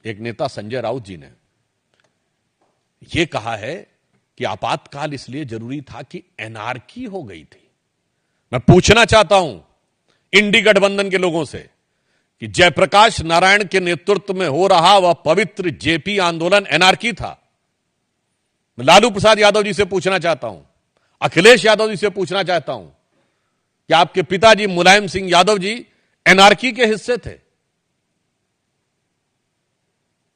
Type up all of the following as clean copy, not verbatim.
एक नेता संजय राउत जी ने यह कहा है कि आपातकाल इसलिए जरूरी था कि एनार्की हो गई थी। मैं पूछना चाहता हूं इंडी गठबंधन के लोगों से कि जयप्रकाश नारायण के नेतृत्व में हो रहा वह पवित्र जेपी आंदोलन एनार्की था? मैं लालू प्रसाद यादव जी से पूछना चाहता हूं, अखिलेश यादव जी से पूछना चाहता हूं कि आपके पिताजी मुलायम सिंह यादव जी एनार्की के हिस्से थे?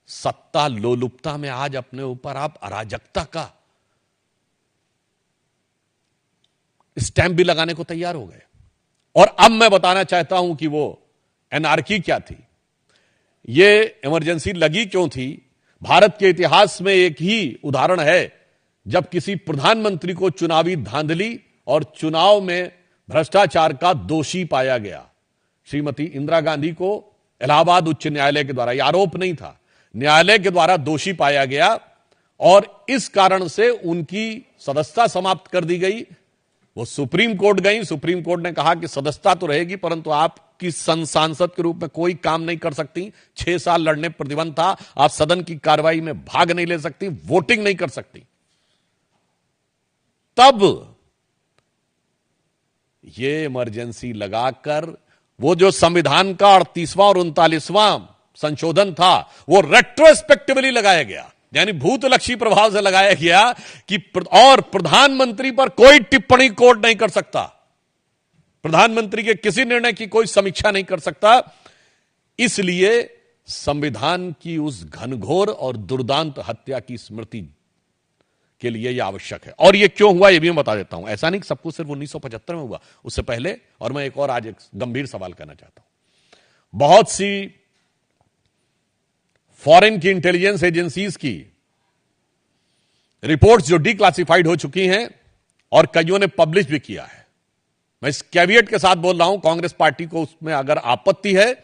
सत्ता लोलुपता में आज अपने ऊपर आप अराजकता का स्टैंप भी लगाने को तैयार हो गए। और अब मैं बताना चाहता हूं कि वो एनार्की क्या थी, ये इमरजेंसी लगी क्यों थी। भारत के इतिहास में एक ही उदाहरण है जब किसी प्रधानमंत्री को चुनावी धांधली और चुनाव में भ्रष्टाचार का दोषी पाया गया। श्रीमती इंदिरा गांधी को इलाहाबाद उच्च न्यायालय के द्वारा, यह आरोप नहीं था, न्यायालय के द्वारा दोषी पाया गया और इस कारण से उनकी सदस्यता समाप्त कर दी गई। वो सुप्रीम कोर्ट गई, सुप्रीम कोर्ट ने कहा कि सदस्यता तो रहेगी परंतु आपकी सांसद के रूप में कोई काम नहीं कर सकती, 6 साल लड़ने प्रतिबंध था, आप सदन की कार्रवाई में भाग नहीं ले सकती, वोटिंग नहीं कर सकती। तब ये इमरजेंसी लगाकर वो जो संविधान का 38वां और 39वां संशोधन था वो रेट्रोस्पेक्टिवली लगाया गया, यानी भूतलक्षी प्रभाव से लगाया गया कि और प्रधानमंत्री पर कोई टिप्पणी कोर्ट नहीं कर सकता, प्रधानमंत्री के किसी निर्णय की कोई समीक्षा नहीं कर सकता। इसलिए संविधान की उस घनघोर और दुर्दांत हत्या की स्मृति के लिए यह आवश्यक है। और यह क्यों हुआ यह भी मैं बता देता हूं। ऐसा नहीं कि सब कुछ सिर्फ 1975 में हुआ, उससे पहले। और मैं एक और आज एक गंभीर सवाल करना चाहता हूं। बहुत सी फॉरेन की इंटेलिजेंस एजेंसीज की रिपोर्ट्स जो डिक्लासिफाइड हो चुकी हैं और कईयों ने पब्लिश भी किया है, मैं इस कैविएट के साथ बोल रहा हूं, कांग्रेस पार्टी को उसमें अगर आपत्ति है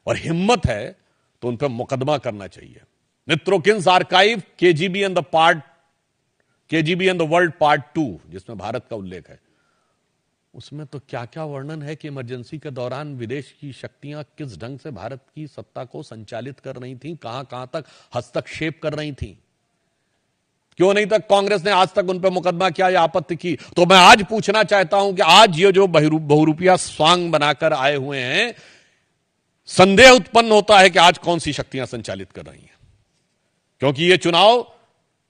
और हिम्मत है तो उन पर मुकदमा करना चाहिए। नित्रोकिन्स archive KGB and the world part 2 जिसमें भारत का उल्लेख है, उसमें तो क्या क्या वर्णन है कि इमरजेंसी के दौरान विदेश की शक्तियां किस ढंग से भारत की सत्ता को संचालित कर रही थीं, कहां कहां तक हस्तक्षेप कर रही थीं। क्यों नहीं तक कांग्रेस ने आज तक उन पर मुकदमा किया या आपत्ति की? तो मैं आज पूछना चाहता हूं कि आज ये जो बहुरूपिया स्वांग बनाकर आए हुए हैं, संदेह उत्पन्न होता है कि आज कौन सी शक्तियां संचालित कर रही हैं। क्योंकि यह चुनाव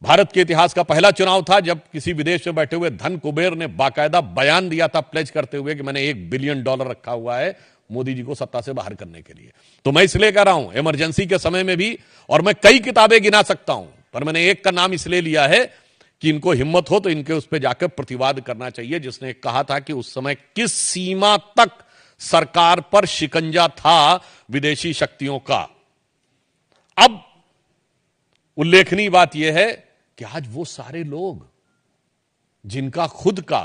भारत के इतिहास का पहला चुनाव था जब किसी विदेश में बैठे हुए धन कुबेर ने बाकायदा बयान दिया था प्लेज करते हुए कि मैंने $1 बिलियन रखा हुआ है मोदी जी को सत्ता से बाहर करने के लिए। तो मैं इसलिए कह रहा हूं इमरजेंसी के समय में भी, और मैं कई किताबें गिना सकता हूं, पर मैंने एक का नाम इसलिए लिया है कि इनको हिम्मत हो तो इनके उस पर जाकर प्रतिवाद करना चाहिए, जिसने कहा था कि उस समय किस सीमा तक सरकार पर शिकंजा था विदेशी शक्तियों का। अब उल्लेखनीय बात यह है कि आज वो सारे लोग जिनका खुद का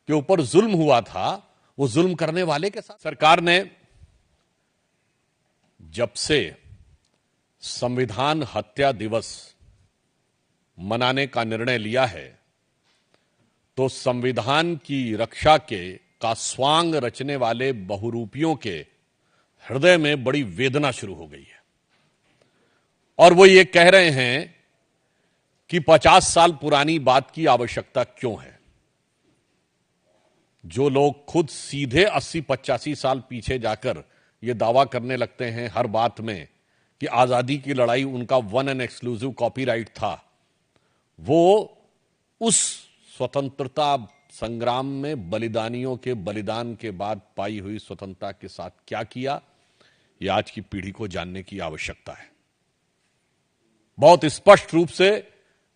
के ऊपर जुल्म हुआ था, वो जुल्म करने वाले के साथ सरकार ने जब से संविधान हत्या दिवस मनाने का निर्णय लिया है, तो संविधान की रक्षा का स्वांग रचने वाले बहुरूपियों के हृदय में बड़ी वेदना शुरू हो गई है। और वो ये कह रहे हैं कि 50 साल पुरानी बात की आवश्यकता क्यों है। जो लोग खुद सीधे 80-85 साल पीछे जाकर यह दावा करने लगते हैं हर बात में कि आजादी की लड़ाई उनका वन एंड एक्सक्लूसिव कॉपीराइट था, वो उस स्वतंत्रता संग्राम में बलिदानियों के बलिदान के बाद पाई हुई स्वतंत्रता के साथ क्या किया, यह आज की पीढ़ी को जानने की आवश्यकता है। बहुत स्पष्ट रूप से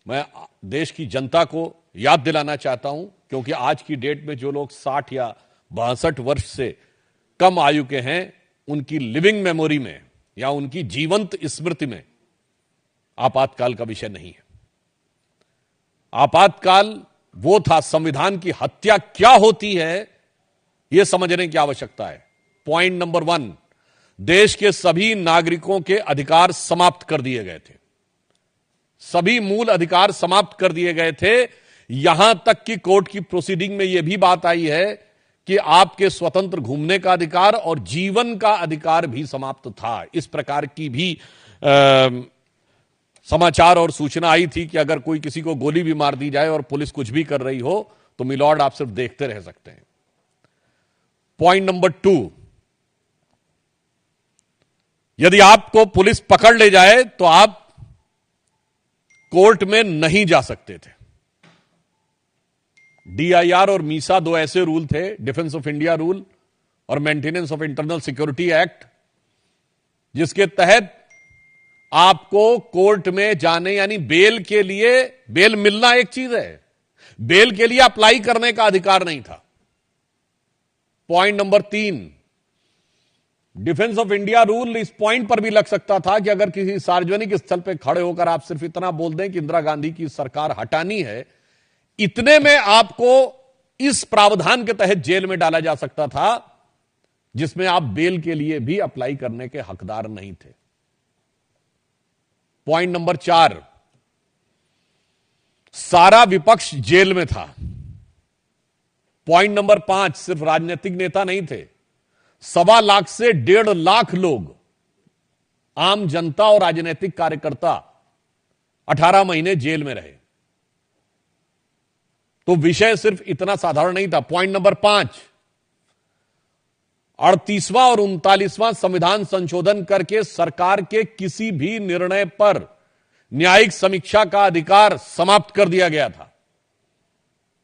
मैं देश की जनता को याद दिलाना चाहता हूं, क्योंकि आज की डेट में जो लोग 60 या 62 वर्ष से कम आयु के हैं, उनकी लिविंग मेमोरी में या उनकी जीवंत स्मृति में आपातकाल का विषय नहीं है। आपातकाल वो था, संविधान की हत्या क्या होती है यह समझने की आवश्यकता है। पॉइंट नंबर 1, देश के सभी नागरिकों के अधिकार समाप्त कर दिए गए थे, सभी मूल अधिकार समाप्त कर दिए गए थे। यहां तक कि कोर्ट की प्रोसीडिंग में यह भी बात आई है कि आपके स्वतंत्र घूमने का अधिकार और जीवन का अधिकार भी समाप्त था। इस प्रकार की भी समाचार और सूचना आई थी कि अगर कोई किसी को गोली भी मार दी जाए और पुलिस कुछ भी कर रही हो तो मिलॉर्ड आप सिर्फ देखते रह सकते हैं। पॉइंट नंबर 2, यदि आपको पुलिस पकड़ ले जाए तो आप कोर्ट में नहीं जा सकते थे। डीआईआर और मीसा 2 ऐसे रूल थे, डिफेंस ऑफ इंडिया रूल और maintenance of internal security act, जिसके तहत आपको कोर्ट में जाने यानी बेल के लिए, बेल मिलना एक चीज है, बेल के लिए अप्लाई करने का अधिकार नहीं था। Point number 3, defence of India rule इस पॉइंट पर भी लग सकता था कि अगर किसी सार्वजनिक स्थल पर खड़े होकर आप सिर्फ इतना बोल दें कि इंदिरा गांधी की सरकार हटानी है, इतने में आपको इस प्रावधान के तहत जेल में डाला जा सकता था, जिसमें आप बेल के लिए भी अप्लाई करने के हकदार नहीं थे। पॉइंट नंबर 4, सारा विपक्ष जेल में था। पॉइंट नंबर 5, सिर्फ राजनीतिक नेता नहीं थे, 1.25 लाख से 1.5 लाख लोग, आम जनता और राजनीतिक कार्यकर्ता 18 महीने जेल में रहे। तो विषय सिर्फ इतना साधारण नहीं था। पॉइंट नंबर 5, 38वां और 39वां संविधान संशोधन करके सरकार के किसी भी निर्णय पर न्यायिक समीक्षा का अधिकार समाप्त कर दिया गया था।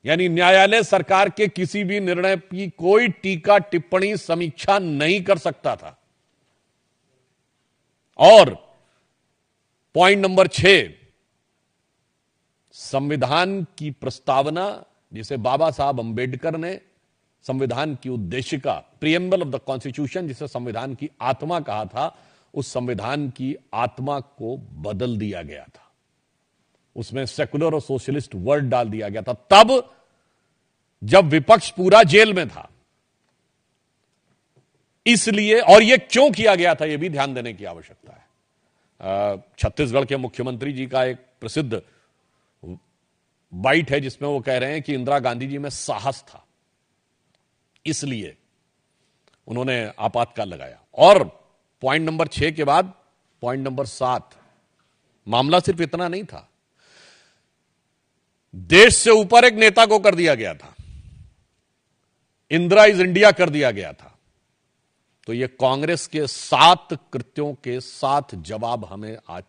यानी न्यायालय सरकार के किसी भी निर्णय की कोई टीका टिप्पणी समीक्षा नहीं कर सकता था। और पॉइंट नंबर 6, संविधान की प्रस्तावना, जिसे बाबा साहब अंबेडकर ने संविधान की उद्देशिका, प्रीएम्बल ऑफ द कॉन्स्टिट्यूशन, जिसे संविधान की आत्मा कहा था, उस संविधान की आत्मा को बदल दिया गया था। उसमें सेकुलर और सोशलिस्ट वर्ड डाल दिया गया था, तब जब विपक्ष पूरा जेल में था। इसलिए, और यह क्यों किया गया था, यह भी ध्यान देने की आवश्यकता है। छत्तीसगढ़ के मुख्यमंत्री जी का एक प्रसिद्ध बाइट है जिसमें वो कह रहे हैं कि इंदिरा गांधी जी में साहस था, इसलिए उन्होंने आपातकाल लगाया। और पॉइंट नंबर 6 के बाद पॉइंट नंबर 7, मामला सिर्फ इतना नहीं था, देश से ऊपर एक नेता को कर दिया गया था, इंदिरा इज इंडिया कर दिया गया था। तो यह कांग्रेस के 7 कृत्यों के 7 जवाब हमें आज